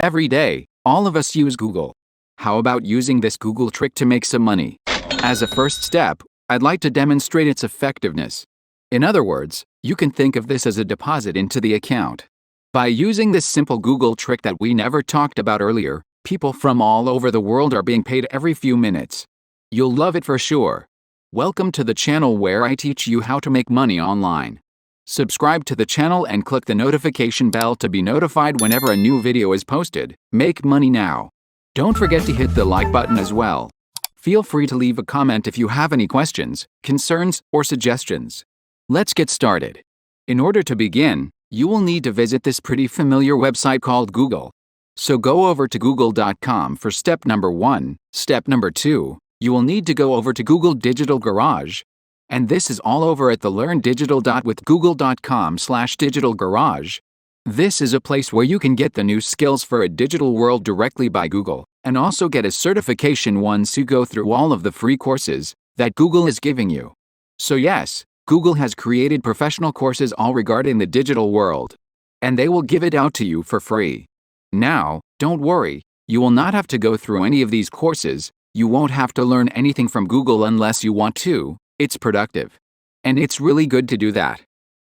Every day, all of us use Google. How about using this Google trick to make some money? As a first step, I'd like to demonstrate its effectiveness. In other words, you can think of this as a deposit into the account. By using this simple Google trick that we never talked about earlier, people from all over the world are being paid every few minutes. You'll love it for sure. Welcome to the channel where I teach you how to make money online. Subscribe to the channel and click the notification bell to be notified whenever a new video is posted. Make money now. Don't forget to hit the like button as well. Feel free to leave a comment if you have any questions, concerns, or suggestions. Let's get started. In order to begin, you will need to visit this pretty familiar website called Google. So go over to google.com for step number 1. Step number 2, you will need to go over to Google Digital Garage. And this is all over at the learndigital.withgoogle.com/digital garage. This is a place where you can get the new skills for a digital world directly by Google, and also get a certification once you go through all of the free courses that Google is giving you. So yes, Google has created professional courses all regarding the digital world, and they will give it out to you for free. Now, don't worry, you will not have to go through any of these courses. You won't have to learn anything from Google unless you want to. It's productive. And it's really good to do that.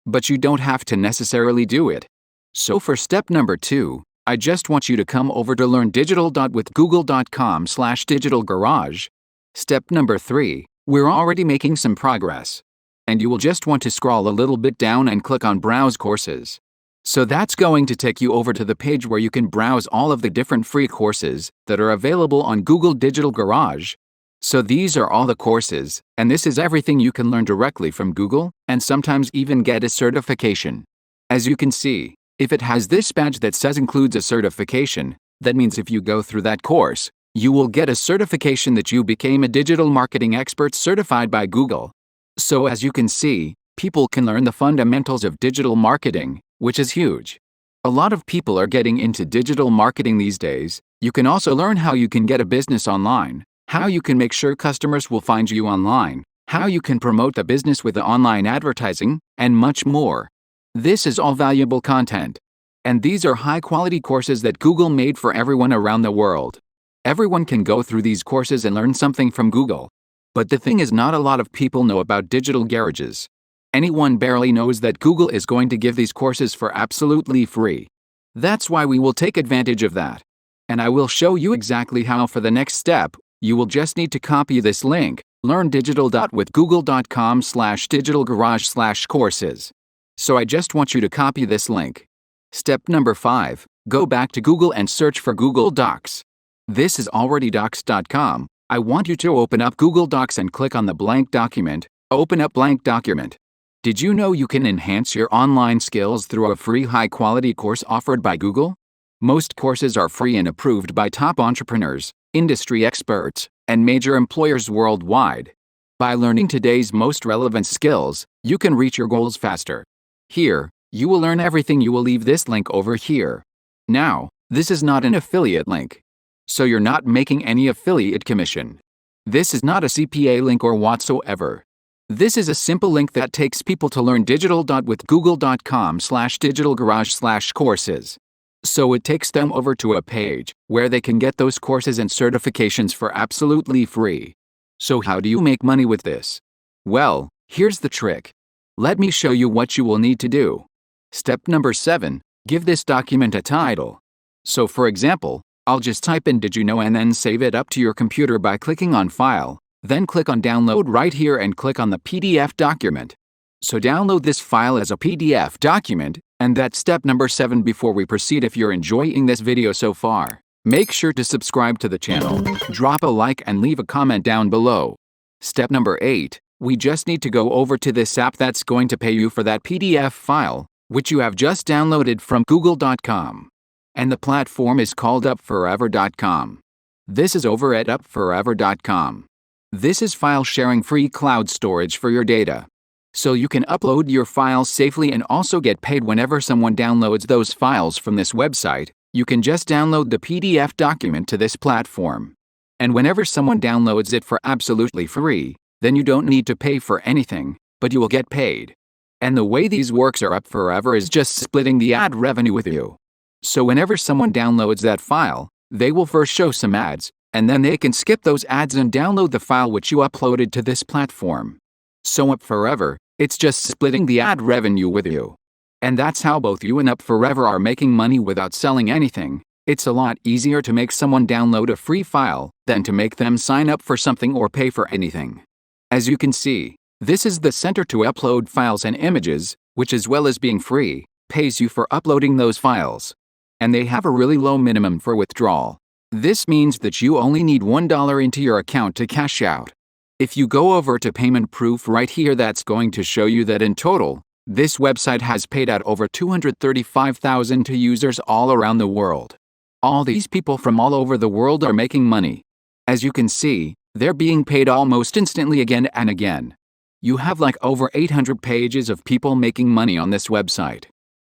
But you don't have to necessarily do it. So for step number 2, I just want you to come over to learndigital.withgoogle.com/digital garage. Step number 3, we're already making some progress. And you will just want to scroll a little bit down and click on Browse Courses. So that's going to take you over to the page where you can browse all of the different free courses that are available on Google Digital Garage. So these are all the courses, and this is everything you can learn directly from Google, and sometimes even get a certification. As you can see, if it has this badge that says includes a certification, that means if you go through that course, you will get a certification that you became a digital marketing expert certified by Google. So as you can see, people can learn the fundamentals of digital marketing, which is huge. A lot of people are getting into digital marketing these days. You can also learn how you can get a business online, how you can make sure customers will find you online, how you can promote the business with the online advertising, and much more. This is all valuable content. And these are high-quality courses that Google made for everyone around the world. Everyone can go through these courses and learn something from Google. But the thing is, not a lot of people know about digital garages. Anyone barely knows that Google is going to give these courses for absolutely free. That's why we will take advantage of that. And I will show you exactly how. For the next step, you will just need to copy this link, learndigital.withgoogle.com/digital garage/courses. So I just want you to copy this link. Step number 5, go back to Google and search for Google Docs. This is already docs.com. I want you to open up Google Docs and click on the blank document. Open up blank document. Did you know you can enhance your online skills through a free high-quality course offered by Google? Most courses are free and approved by top entrepreneurs, industry experts, and major employers worldwide. By learning today's most relevant skills, you can reach your goals faster. Here, you will learn everything. You will leave this link over here. Now, this is not an affiliate link. So you're not making any affiliate commission. This is not a CPA link or whatsoever. This is a simple link that takes people to learndigital.withgoogle.com/digital garage/courses. So it takes them over to a page where they can get those courses and certifications for absolutely free. So how do you make money with this? Well, here's the trick. Let me show you what you will need to do. Step number 7, give this document a title. So for example, I'll just type in "Did you know" and then save it up to your computer by clicking on File. Then click on Download right here and click on the PDF document. So download this file as a PDF document, and that's step number 7. Before we proceed, if you're enjoying this video so far, make sure to subscribe to the channel, drop a like and leave a comment down below. Step number 8, we just need to go over to this app that's going to pay you for that PDF file, which you have just downloaded from google.com. And the platform is called UpForever.com. This is over at UpForever.com. This is file sharing free cloud storage for your data. So you can upload your files safely and also get paid whenever someone downloads those files from this website. You can just download the PDF document to this platform. And whenever someone downloads it for absolutely free, then you don't need to pay for anything, but you will get paid. And the way these works are UpForever is just splitting the ad revenue with you. So whenever someone downloads that file, they will first show some ads, and then they can skip those ads and download the file which you uploaded to this platform. So UpForever, it's just splitting the ad revenue with you. And that's how both you and UpForever are making money without selling anything. It's a lot easier to make someone download a free file than to make them sign up for something or pay for anything. As you can see, this is the center to upload files and images, which as well as being free, pays you for uploading those files. And they have a really low minimum for withdrawal. This means that you only need $1 into your account to cash out. If you go over to payment proof right here, that's going to show you that in total, this website has paid out over $235,000 to users all around the world. All these people from all over the world are making money. As you can see, they're being paid almost instantly again and again. You have like over 800 pages of people making money on this website.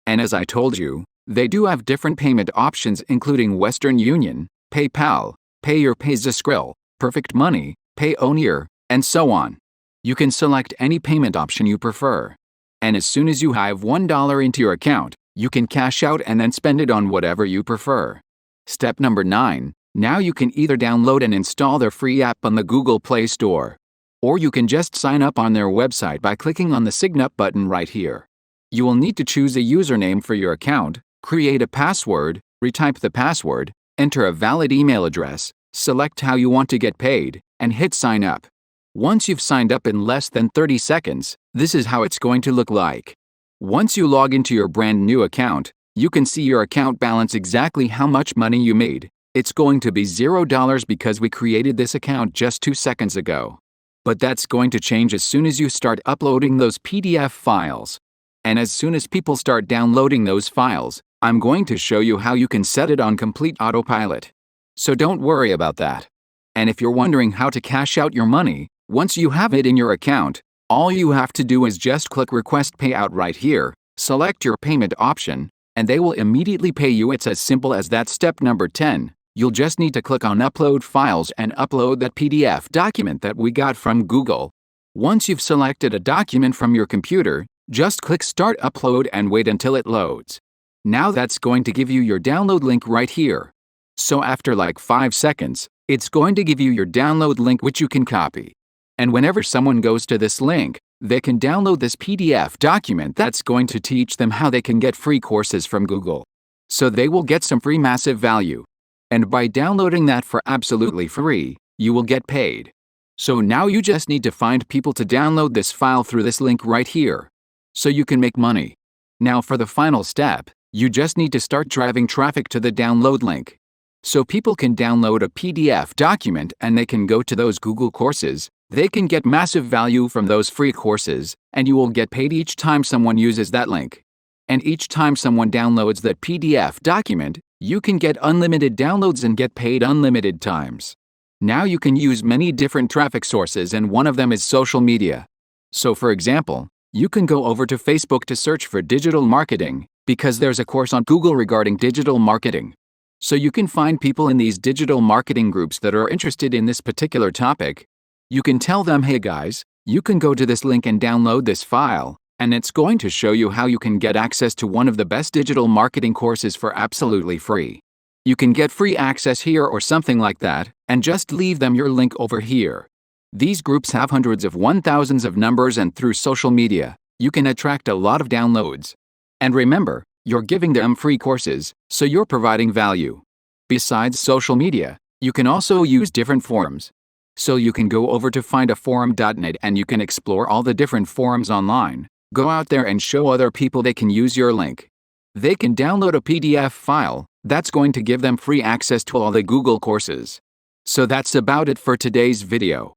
And as I told you, they do have different payment options including Western Union, PayPal, Skrill, Perfect Money, Payoneer, and so on. You can select any payment option you prefer. And as soon as you have $1 into your account, you can cash out and then spend it on whatever you prefer. Step number 9. Now you can either download and install their free app on the Google Play Store, or you can just sign up on their website by clicking on the Sign Up button right here. You will need to choose a username for your account, create a password, retype the password, enter a valid email address, select how you want to get paid, and hit sign up. Once you've signed up in less than 30 seconds, this is how it's going to look like. Once you log into your brand new account, you can see your account balance, exactly how much money you made. It's going to be $0 because we created this account just 2 seconds ago. But that's going to change as soon as you start uploading those PDF files. And as soon as people start downloading those files, I'm going to show you how you can set it on complete autopilot. So don't worry about that. And if you're wondering how to cash out your money, once you have it in your account, all you have to do is just click Request Payout right here, select your payment option, and they will immediately pay you. It's as simple as that. Step number 10. You'll just need to click on Upload Files and upload that PDF document that we got from Google. Once you've selected a document from your computer, just click Start Upload and wait until it loads. Now that's going to give you your download link right here. So after like 5 seconds, it's going to give you your download link which you can copy. And whenever someone goes to this link, they can download this PDF document that's going to teach them how they can get free courses from Google. So they will get some free massive value. And by downloading that for absolutely free, you will get paid. So now you just need to find people to download this file through this link right here, so you can make money. Now for the final step, you just need to start driving traffic to the download link. So people can download a PDF document and they can go to those Google courses. They can get massive value from those free courses, and you will get paid each time someone uses that link. And each time someone downloads that PDF document, you can get unlimited downloads and get paid unlimited times. Now you can use many different traffic sources, and one of them is social media. So for example, you can go over to Facebook to search for digital marketing, because there's a course on Google regarding digital marketing. So you can find people in these digital marketing groups that are interested in this particular topic. You can tell them, hey guys, you can go to this link and download this file, and it's going to show you how you can get access to one of the best digital marketing courses for absolutely free. You can get free access here or something like that, and just leave them your link over here. These groups have hundreds of thousands of numbers, and through social media, you can attract a lot of downloads. And remember, you're giving them free courses, so you're providing value. Besides social media, you can also use different forums. So you can go over to findaforum.net and you can explore all the different forums online. Go out there and show other people they can use your link. They can download a PDF file that's going to give them free access to all the Google courses. So that's about it for today's video.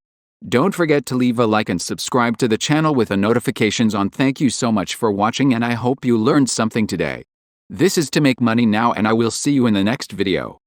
Don't forget to leave a like and subscribe to the channel with the notifications on. Thank you so much for watching, and I hope you learned something today. This is To Make Money Now, and I will see you in the next video.